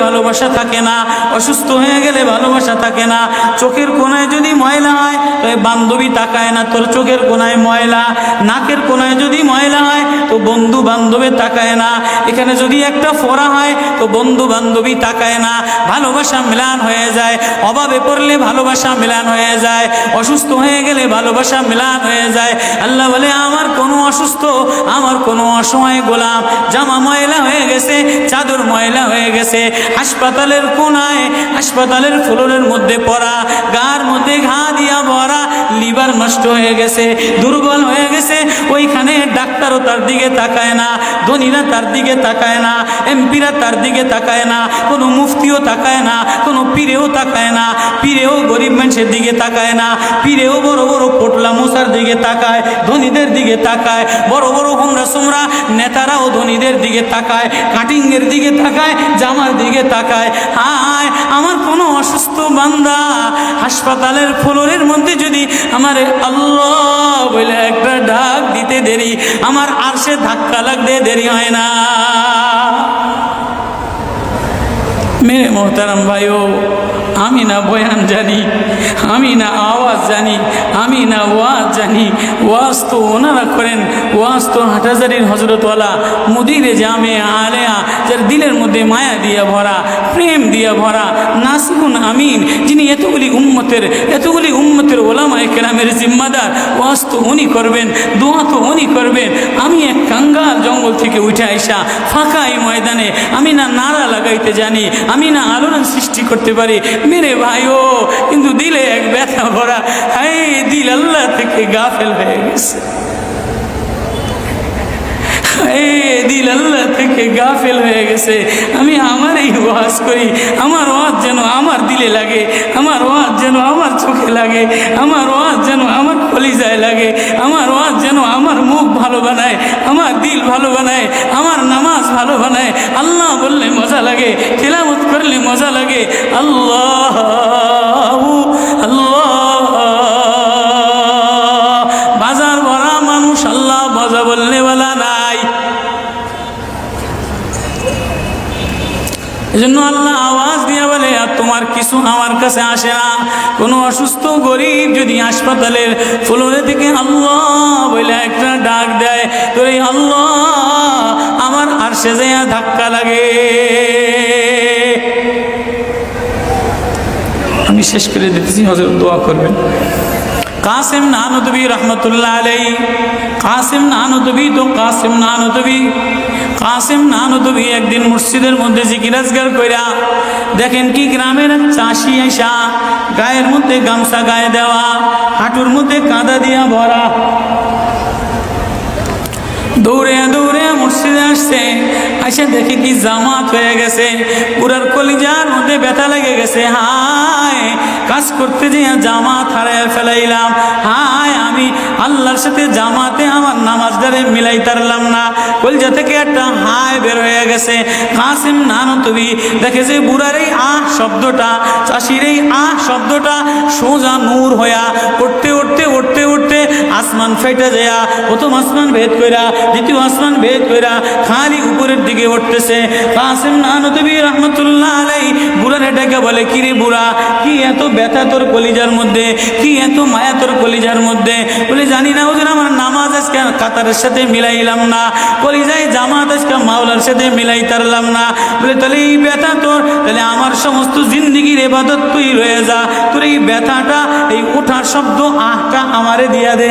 ভালোবাসা থাকে না, অসুস্থ হয়ে গেলে ভালোবাসা থাকে না। চোখের কোণায় যদি ময়লা হয় তো বান্ধবী তাকায় না তোর চোখের কোণায় ময়লা, নাকের কোণায় যদি ময়লা হয় তো বন্ধু বান্ধবে তাকায় না, এখানে যদি একটা ফোড়া হয় তো বন্ধু বান্ধবী তাকায় না। ভালোবাসা মিলান হয়ে যায়, অভাবে পড়লে ভালোবাসা মিলান হয়ে যায়, অসুস্থ হয়ে গেলে ভালোবাসা মিলান হয়ে যায়। আল্লাহ বলে আমার কোনো অসুস্থ, আমার কোনো অসহায় গোলাম জামা ময়লা হয়ে গেছে, চাদর ময়লা হয়ে গেছে, হাসপাতালের কোণায় হাসপাতালের ফ্লোরের মধ্যে পড়া, গার মধ্যে ঘা দিয়া ভরা, লিভার নষ্ট হয়ে গেছে, দুর্বল হয়ে গেছে, ওইখানে ডাক্তারও তার দিকে তাকায় না, ধনীরা তার দিকে তাকায় না, এমপিরা তার দিকে তাকায় না, কোনো মুফতিও তাকায় না, কোনো পীরেও তাকায় না, পীরেও গরিব মানুষের দিকে তাকায় না, পীরেও বড় বড় পোটলা মশার দিকে তাকায়, ধনীদের দিকে তাকায়, বড় বড় হোমরা সোমরা নেতারাও ধনীদের দিকে তাকায়, কাটিংয়ের দিকে তাকায়, জামার দিকে তাকায়। হায় আমার কোনো অসুস্থ বান্দা হাসপাতালের ফ্লোরের মধ্যে যদি আমার আল্লাহ বলে একটা ডাক দিতে দেরি, আমার আরশে ধাক্কা লাগতে দেরি হয় না। মেরে মোহতারাম ভাইও, আমি না বয়ান জানি, আমি না আওয়াজ জানি, আমি না ওয়াজ জানি, ওয়াজ তো ওনারা করেন, ওয়াজ তো হাটহাজারির হজরতওয়ালা মুদিরে জামে আলেয়া, যার দিলের মধ্যে মায়া দিয়া ভরা, প্রেম দিয়া ভরা, নাসিহুন আমিন, যিনি এতগুলি উম্মতের ওলামায়ে কেরামের জিম্মাদার, ওয়াজ তো উনি করবেন, দোয়া তো উনি করবেন। আমি এক কাঙ্গাল জঙ্গল থেকে উঠে আইসা ফাঁকা এই ময়দানে আমি না নারা লাগাইতে জানি, আমি না আলোড়ন সৃষ্টি করতে পারি। মেরে ভাইও, কিন্তু দিলে এক ব্যথা ভরা, হায় দিল আল্লাহ থেকে গাফেল হয়ে গেছে, দিল আল্লাহ থেকে গাফেল হয়ে গেছে। আমি আমার এই ওয়াজ করি, আমার ওয়াজ যেন আমার দিলে লাগে, আমার ওয়াজ যেন আমার চোখে লাগে, আমার ওয়াজ যেন আমার কলিজায় লাগে, আমার ওয়াজ যেন আমার মুখ ভালো বানায়, আমার দিল ভালো বানায়, আমার নামাজ ভালো বানায়। আল্লাহ বললে মজা লাগে, তিলাওয়াত করলে মজা লাগে। আল্লাহ আল্লাহ, বাজার ভরা মানুষ, আল্লাহ মজা বললে বলা নাই। এজন্য আল্লাহ আওয়াজ দিয়ে বলে আর তোমার কিছু আমার কাছে আসে না। কোনো অসুস্থ গরিব যদি হাসপাতালের ফ্লোরে থেকে আল্লাহ বলে একটা ডাক দেয়, তো এই আল্লাহ আমার আরশে যাইয়া ধাক্কা লাগে। আমি শেষ করে দিতেছি, হযরত দোয়া করবেন। কাসিম নানদবী রহমতুল্লাহ আলাইহি, কাসিম নানদবী তো কাসিম নানদবী একদিন মসজিদের মধ্যে জিকির আজকার কইরা দেখেন কি গ্রামের চাষি আইসা গায়ের মধ্যে গামছা গায়ে দেওয়া, হাঁটুর মধ্যে কাদা দিয়া ভরা, দৌড়ে দৌড়ে মসজিদে আসছে। আইসা দেখে কি জামাত হয়ে গেছে, পুরার কলিজার মধ্যে ব্যথা লেগে গেছে। হায় কাজ করতে যেয়ে জামাত হারায় ফেলাইলাম, হায় আমি আল্লাহর সাথে জামাতে আমার নামাজদারে মিলাই তারলাম না। কলিজা থেকে একটা হায় বের হয়ে গেছে। কাসিম নানদবী দেখে যে বুড়ার এই আহ শব্দটা, চাষির এই আহ শব্দটা সোজা নূর হইয়া উঠতে উঠতে উঠতে উঠতে আসমান ফেটে যায়, প্রথম আসমান ভেদ কইরা দ্বিতীয় আসমান ভেদ কইরা খালি উপরের দিকে উঠতেছে। কাসিম নানদবী রহমতুল্লাহ আলাইহি বুড়ার এটাকে বলে, কিরে বুড়া, কি এত ব্যথা তোর কলিজার মধ্যে, কি এত মায়া তোর কলিজার মধ্যে? বলে জানি না হুজুর, আমার নামাজ আজকে কাতারের সাথে মিলাইলাম না, কলিজায় জামাত আজকে মাওলার সাথে মিলাই তারলাম না। বলে তাহলে এই ব্যথা তোর, তাহলে আমার সমস্ত জিন্দিগির ইবাদত তুই রয়ে যা, তোর এই ব্যথাটা, এই ওঠার শব্দ আহটা আমারে দিয়া দে।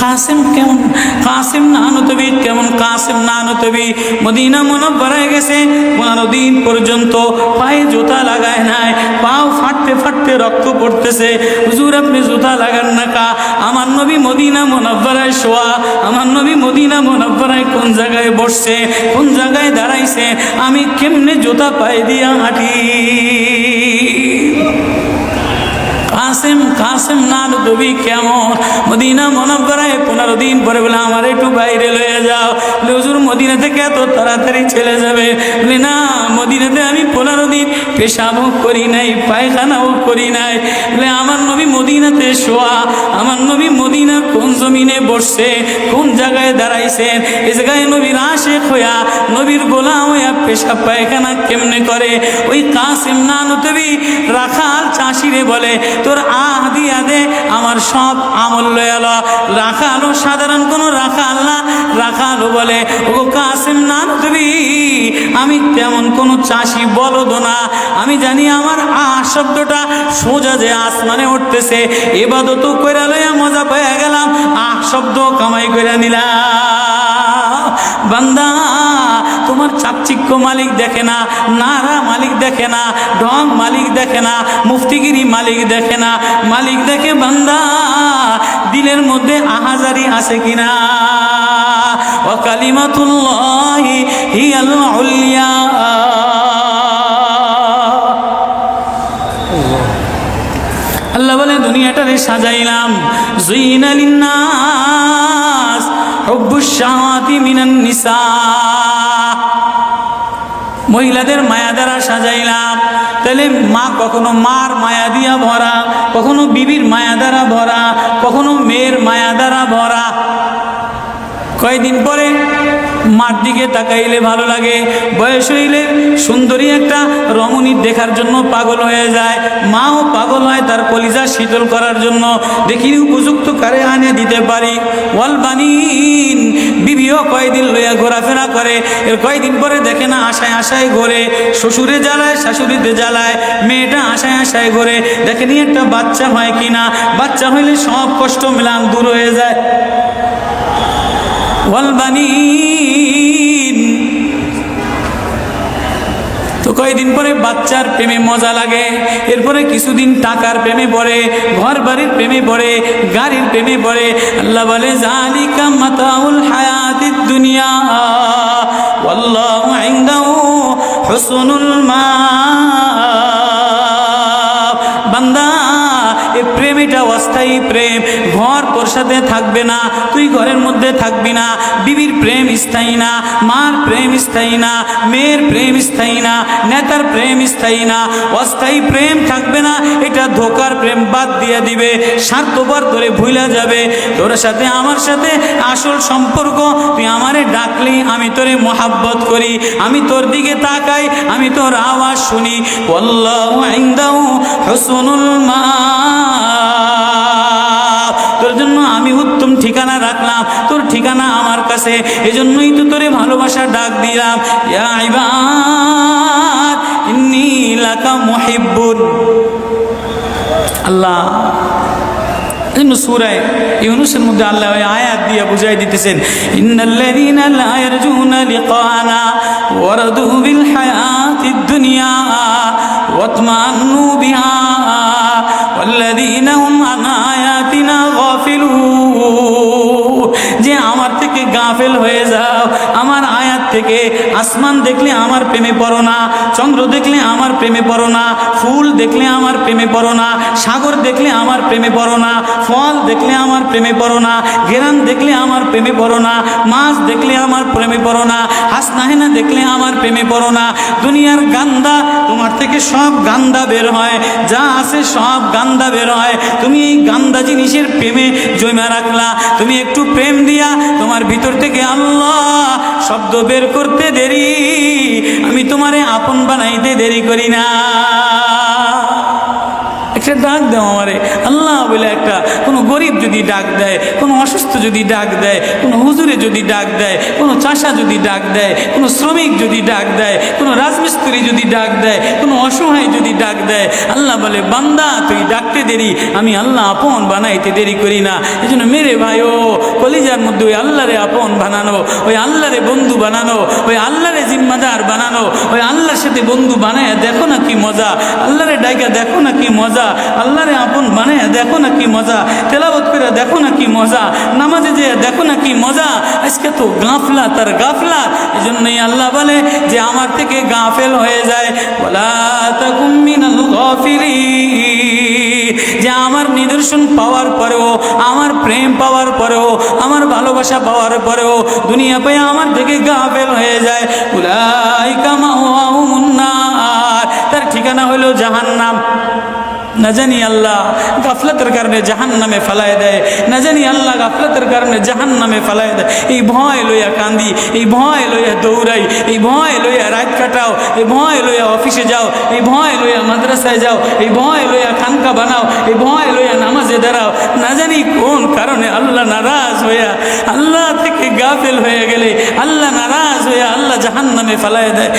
কাসিম কেমন, কাসিম নানদবী কেমন? কাসিম নানদবী মদিনা মুনাওয়ারায় গেছে, 15 দিন পর্যন্ত পায়ে জুতা লাগায় নাই, পাও ফাটতে ফাটতে রক্ত পড়তেছে। হুজুর আপনি জুতা লাগান না কা? আমার নবী মদিনা মুনাওয়ারায় শোয়া, আমার নবী মদিনা মুনাওয়ারায় কোন জায়গায় বসছে, কোন জায়গায় দাঁড়াইছে, আমি কেমনে জুতা পায়ে দিয়া হাঁটি? কাসিম নানদবী কেমন? মদিনা মুনাওয়ারায় 15 দিন পরে বলে আমার একটু বাইরে লয়ে যাও। হুজুর মদিনা থেকে এত তাড়াতাড়ি চলে যাবে? বলে না, মদিনাতে আমি 15 দিন পেশাবও করি নাই, পায়খানাও করি নাই। বলে আমার নবী মদিনাতে শোয়া, আমার নবী মদিনা দুনিয়ার কোন জমিনে বসছে, কোন জায়গায় দাঁড়াইছেন, এই জায়গায় নবীর আশিক হইয়া নবীর গোলাম হইয়া পেশাব পায়খানা কেমনে করে। ওই কাসিম নানুতবি রাখাল চাষিরে বলে, তোর আহ দিয়া দে, আমার সব আমল লয়াল। রাখালও সাধারণ কোনো রাখাল না, রাখালও বলে, ও কাসিম নানুতবি আমি তেমন কোনো চাষি বলদ না, আমি জানি আমার আহ শব্দটা সোজা যে আসমানে উঠতেছে, ইবাদত কইরা লইয়া মজা পেয়ে গেলাম, আহ শব্দ কামাই কইরা নিলাম। বান্দা তোমার চাকচিক্য মালিক দেখে না, নারা মালিক দেখে না, ঢং মালিক দেখে না, মুফতিগিরি মালিক দেখে না, মালিক দেখে বান্দা দিলের মধ্যে আহাজারি আছে কিনা। ওয়া কালিমাতুল্লাহি হিয়াল উলিয়া। আল্লাহ বলে দুনিয়াটারে সাজাইলাম, যুইনা লিন্নাস হুব্বুশ শাহাওয়াতি মিনান নিসা, মহিলাদের মায়া দ্বারা সাজাইলাম। তাহলে মা কখনো মার মায়া দিয়া ভরা, কখনো বিবির মায়া দ্বারা ভরা, কখনো মেয়ের মায়া দ্বারা ভরা। কয়েকদিন পরে মার দিকে তাকাইলে ভালো লাগে, বয়স হইলে সুন্দরী একটা রমণী দেখার জন্য পাগল হয়ে যায়, মাও পাগল হয় তার কলিজা শীতল করার জন্য। দেখি উপযুক্ত কারে আনে দিতে পারি। ওয়াল বানিন, বিবিও কয়েকদিন লইয়া ঘোরাফেরা করে, এর কয়েকদিন পরে দেখে না আশায় আশায় ঘোরে, শ্বশুরে জ্বালায় শাশুড়িতে জ্বালায়, মেয়েটা আশায় আশায় ঘোরে, দেখেনি একটা বাচ্চা হয় কিনা, বাচ্চা হইলে সব কষ্ট মিলান দূর হয়ে যায়। ওয়াল বানিন, তো কয়েকদিন পরে বাচ্চার প্রেমে মজা লাগে, এরপরে কিছুদিন টাকার প্রেমে পড়ে, ঘর বাড়ির প্রেমে পড়ে, গাড়ির প্রেমে পড়ে। আল্লাহ বলে যালিকা মাতাউল হায়াতিদ দুনিয়া ওয়াল্লাহু ইনদাহু হুসনুল মাআব। বান্দা এই প্রেম এটা অস্থায়ী প্রেম, ঘর তোর সাথে থাকবে না, তুই ঘরের মধ্যে থাকবি না, বিবির প্রেম স্থায়ী না, মার প্রেম স্থায়ী না, মেয়ের প্রেম স্থায়ী না, নেতার প্রেম স্থায়ী না, অস্থায়ী প্রেম থাকবে না। এটা ধোকার প্রেম, বাদ দিয়ে দিবে, স্বার্থপর তোরে ভুলা যাবে। তোর সাথে আমার সাথে আসল সম্পর্ক, তুই আমারে ডাকলি আমি তোরে মোহাব্বত করি, আমি তোর দিকে তাকাই, আমি তোর আওয়াজ শুনি। আল্লাহু ইনদাহু হুসনুল মাআব, তোর জন্য আমি উত্তম ঠিকানা রাখলাম, তোর ঠিকানা আমার কাছে, এজন্যই তো তোরে ভালোবাসা ডাক দিলাম। ইয়া ইবাদ ইন্নী লাকা মুহিব্বুন। আল্লাহ সূরা ইউনূসের মধ্যে আল্লাহ ওই আয়াত দিয়ে বুঝাই দিতেছেন, ইন্নাল্লাযীনা লা ইয়ারজুনা লিকানা ওয়ারাদু বিল হায়াতিদ দুনিয়া ওয়াতমান্নু বিহা ওয়াল্লাযীনা হুম আন আয়াতিনা গাফিলুন। যে আমার থেকে গাফেল হয়ে যাও, আমার আয়াত থেকে। আসমান দেখলে আমার প্রেমে পড়ো না, চন্দ্র দেখলে আমার প্রেমে পড়ো না, ফুল দেখলে আমার প্রেমে পড়ো না, সাগর দেখলে আমার প্রেমে পড়ো না, ফল দেখলে আমার প্রেমে পড়ো না, ঘেরান দেখলে আমার প্রেমে পড়ো না, মাছ দেখলে আমার প্রেমে পড়ো না, হাসনাহেনা দেখলে আমার প্রেমে পড়ো না। দুনিয়ার গান্দা, তোমার থেকে সব গান্দা বের হয়, যা আছে সব গান্দা বের হয়। তুমি এই গান্দা জিনিসের প্রেমে জমা রাখলা, তুমি একটু প্রেম দিয়া তোমার ভিতর থেকে আল্লাহ শব্দ বের করতে দেরি, আমি তোমারে আপন বানাইতে দেরি করি না। একটা ডাক দাও আমারে আল্লাহ বলে, একটা কোনো গরিব যদি ডাক দেয়, কোনো অসুস্থ যদি ডাক দেয়, কোনো হুজুরে যদি ডাক দেয়, কোনো চাষা যদি ডাক দেয়, কোনো শ্রমিক যদি ডাক দেয়, কোনো রাজমিস্ত্রি যদি ডাক দেয়, কোনো অসহায় যদি ডাক দেয়, আল্লাহ বলে বান্দা তুই ডাকতে দেরি, আমি আল্লাহ আপন বানাইতে দেরি করি না। এই জন্য মেরে ভাই ও কলিজার মধ্যে ওই আল্লাহরে আপন বানানো, ওই আল্লাহরে বন্ধু বানানো, ওই আল্লাহরে জিম্মাদার বানানো, ওই আল্লাহর সাথে বন্ধু বানায় দেখো না কি মজা, আল্লাহরে ডাইকা দেখো না কি মজা, আল্লাহরে আপন বানায় দেখো না কি মজা, তেলাওয়াত করে দেখো না কি মজা, নামাজে যে দেখো না কি মজা। আজকে তো গাফলা তার গাফলা, এই জন্যই আল্লাহ বলে যে আমার থেকে গাফেল হয়ে যায়, ওয়ালা তাকুম মিনাল গাফিলিন। যে আমার নিদর্শন পাওয়ার পরেও, আমার প্রেম পাওয়ার পরেও, আমার ভালোবাসা পাওয়ার পরেও দুনিয়া পেয়ে আমার থেকে গাফেল হয়ে যায়, উলাইকা মাওয়াহুমুন নার, তার ঠিকানা হলো জাহান্নাম। না জানি আল্লাহ গাফলতের কারণে জাহান্নামে ফেলায় দেয়, না জানি আল্লাহ গাফলতের কারণে জাহান্নামে ফেলায় দেয়। এই ভয় লইয়া কান্দি, এই ভয় লইয়া দৌড়াই, এই ভয় লইয়া রাত কাটাও, এই ভয় লইয়া অফিসে যাও, এই ভয় লইয়া মাদ্রাসায় যাও, এই ভয় লইয়া খানকা বানাও, এই ভয় লইয়া নামাজে দাঁড়াও। না জানি কোন কারণে আল্লাহ নারাজ হইয়া, আল্লাহ থেকে গাফেল হয়ে গেলে আল্লাহ নারাজ হইয়া আল্লাহ জাহান্নামে ফেলায় দেয়।